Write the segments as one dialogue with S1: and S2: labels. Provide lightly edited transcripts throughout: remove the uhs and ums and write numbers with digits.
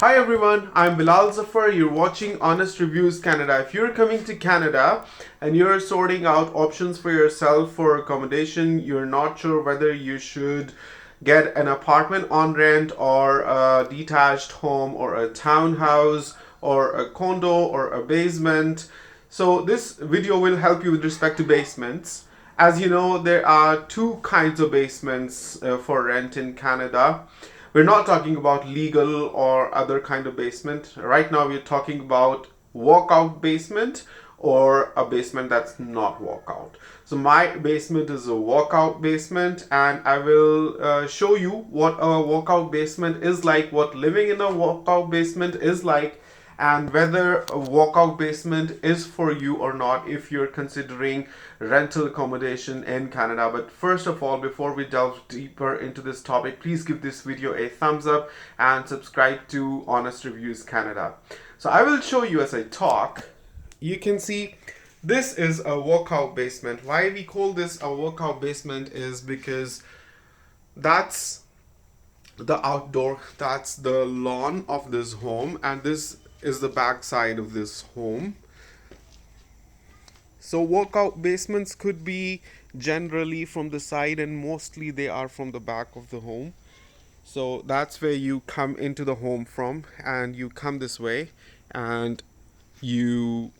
S1: Hi everyone, I'm Bilal Zafar. You're watching Honest Reviews Canada. If you're coming to Canada and you're sorting out options for yourself for accommodation, you're not sure whether you should get an apartment on rent or a detached home or a townhouse or a condo or a basement. So this video will help you with respect to basements. As you know, there are two kinds of basements for rent in Canada. We're not talking about legal or other kind of basement. Right now we're talking about walkout basement or a basement that's not walkout. So my basement is a walkout basement, and I will show you what a walkout basement is like, what living in a walkout basement is like, and whether a walkout basement is for you or not if you're considering rental accommodation in Canada. But first of all, before we delve deeper into this topic, please give this video a thumbs up and subscribe to Honest Reviews Canada. So I will show you as I talk. You can see this is a walkout basement. Why we call this a walkout basement is because that's the outdoor, that's the lawn of this home, and this is the back side of this home. So walkout basements could be generally from the side, and mostly they are from the back of the home. So that's where you come into the home from, and you come this way and you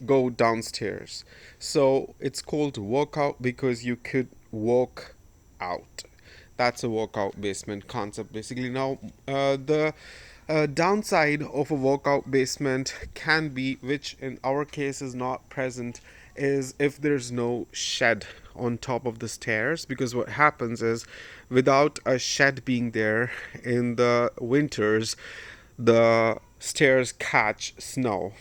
S1: go downstairs. So it's called walkout because you could walk out. That's a walkout basement concept basically. Now the downside of a walkout basement can be, which in our case is not present, is if there's no shed on top of the stairs. Because what happens is, without a shed being there in the winters, the stairs catch snow,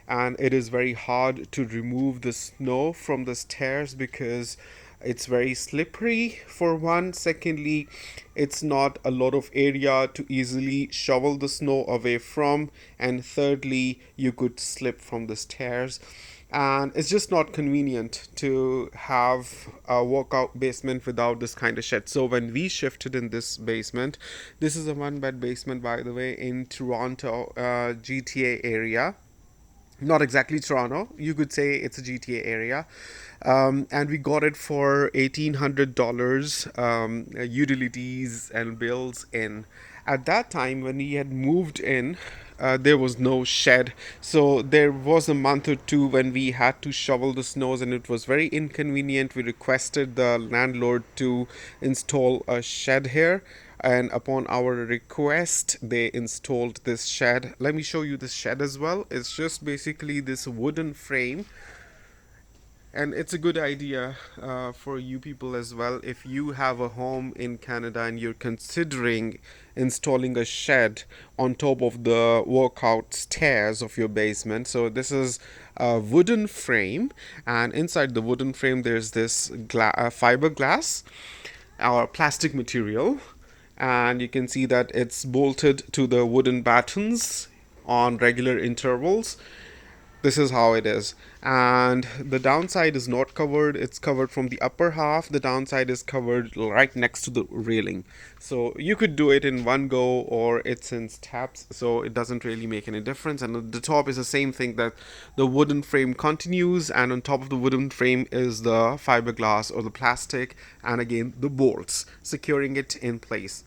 S1: and it is very hard to remove the snow from the stairs because it's very slippery, for one. Secondly, it's not a lot of area to easily shovel the snow away from, and thirdly, you could slip from the stairs, and it's just not convenient to have a walkout basement without this kind of shed. So when we shifted in this basement, this is a one bed basement, by the way, in Toronto, GTA area. Not exactly Toronto, you could say it's a GTA area. And we got it for $1,800, utilities and bills in. At that time, when we had moved in, there was no shed. So there was a month or two when we had to shovel the snows, and it was very inconvenient. We requested the landlord to install a shed here, and upon our request they installed this shed. Let me show you this shed as well. It's just basically this wooden frame, and it's a good idea for you people as well. If you have a home in Canada and you're considering installing a shed on top of the walkout stairs of your basement, so this is a wooden frame, and inside the wooden frame there's this fiberglass or plastic material, and you can see that it's bolted to the wooden battens on regular intervals. This is how it is, and the downside is not covered. It's covered from the upper half. The downside is covered right next to the railing, so you could do it in one go or it's in steps, so it doesn't really make any difference. And the top is the same thing, that the wooden frame continues, and on top of the wooden frame is the fiberglass or the plastic, and again the bolts securing it in place.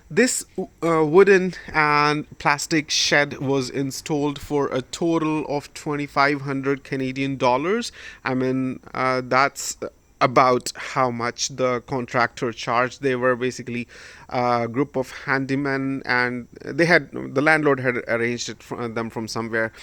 S1: This wooden and plastic shed was installed for a total of 2,500 Canadian dollars. I mean, that's about how much the contractor charged. They were basically a group of handymen, and the landlord had arranged it for them from somewhere,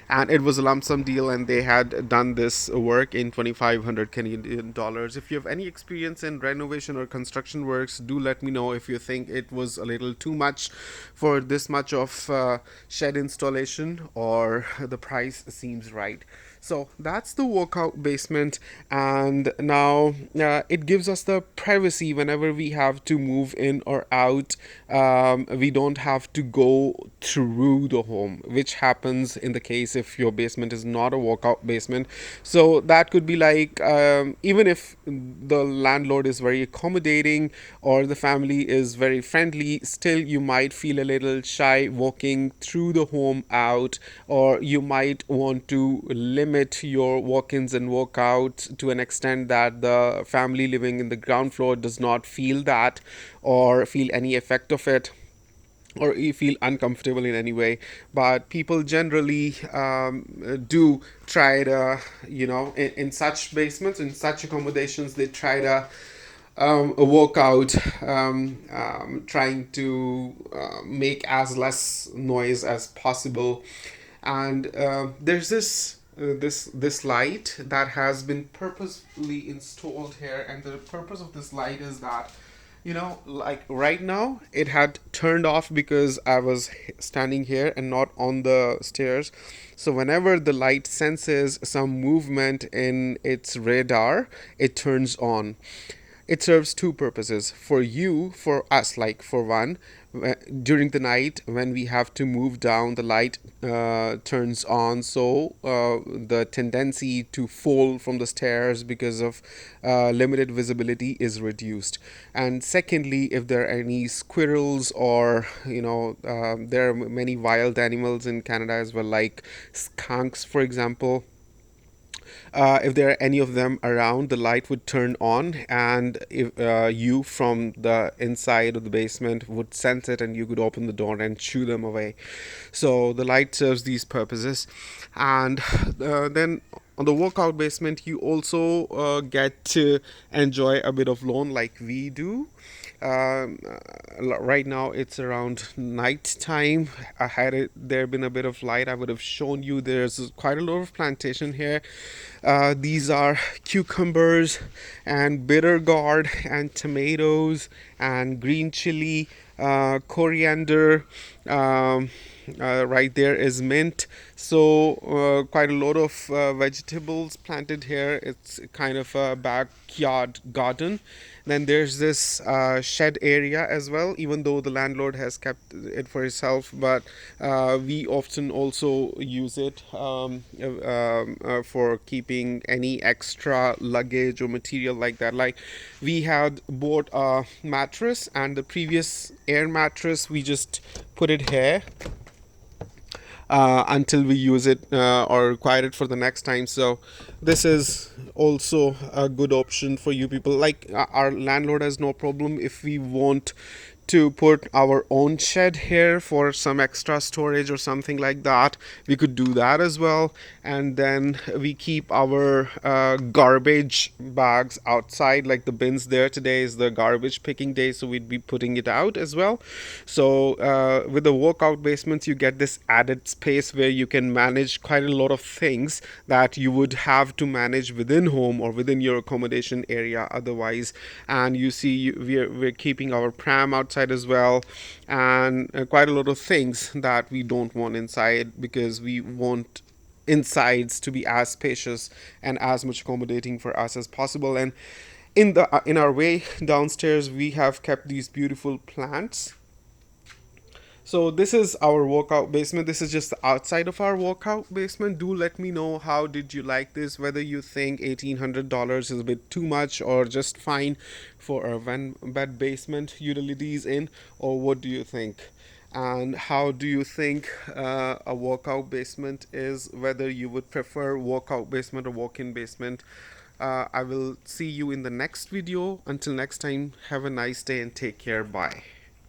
S1: and it was a lump sum deal, and they had done this work in 2,500 Canadian dollars. If you have any experience in renovation or construction works, do let me know if you think it was a little too much for this much of shed installation, or the price seems right. So that's the workout basement, and now it gives us the privacy whenever we have to move in or out. We don't have to go through the home, which happens in the case if your basement is not a workout basement. So that could be like, even if the landlord is very accommodating or the family is very friendly, still you might feel a little shy walking through the home out, or you might want to limit your walk-ins and walkouts to an extent that the family living in the ground floor does not feel that or feel any effect of it, or you feel uncomfortable in any way. But people generally do try to, in such basements, in such accommodations, they try to work out, trying to make as less noise as possible. And there's this light that has been purposefully installed here, and the purpose of this light is that, like right now it had turned off because I was standing here and not on the stairs. So whenever the light senses some movement in its radar, it turns on. It serves two purposes: for you, for us. Like, for one, during the night when we have to move down, the light turns on, so the tendency to fall from the stairs because of limited visibility is reduced. And secondly, if there are any squirrels, or there are many wild animals in Canada as well, like skunks, for example. If there are any of them around, the light would turn on, and if you from the inside of the basement would sense it, and you could open the door and shoo them away. So the light serves these purposes. And then on the workout basement, you also get to enjoy a bit of lawn like we do. Right now it's around night time. Had it there been a bit of light, I would have shown you there's quite a lot of plantation here. These are cucumbers and bitter gourd and tomatoes and green chili, coriander. Right there is mint. So quite a lot of vegetables planted here. It's kind of a backyard garden. Then there's this shed area as well, even though the landlord has kept it for himself, but we often also use it for keeping any extra luggage or material like that. Like, we had bought a mattress, and the previous air mattress we just put it here until we use it or require it for the next time. So this is also a good option for you people. Like, our landlord has no problem if we want to put our own shed here for some extra storage or something like that. We could do that as well. And then we keep our garbage bags outside, like the bins there. Today is the garbage picking day, so we'd be putting it out as well. So with the workout basements, you get this added space where you can manage quite a lot of things that you would have to manage within home or within your accommodation area otherwise. And you see, we're keeping our pram outside as well, and quite a lot of things that we don't want inside, because we want insides to be as spacious and as much accommodating for us as possible. And in our way downstairs, we have kept these beautiful plants. So this is our workout basement. This is just the outside of our workout basement. Do let me know, how did you like this? Whether you think $1,800 is a bit too much or just fine for a one bed basement, utilities in, or what do you think? And how do you think a workout basement is? Whether you would prefer workout basement or walk-in basement? I will see you in the next video. Until next time, have a nice day and take care. Bye.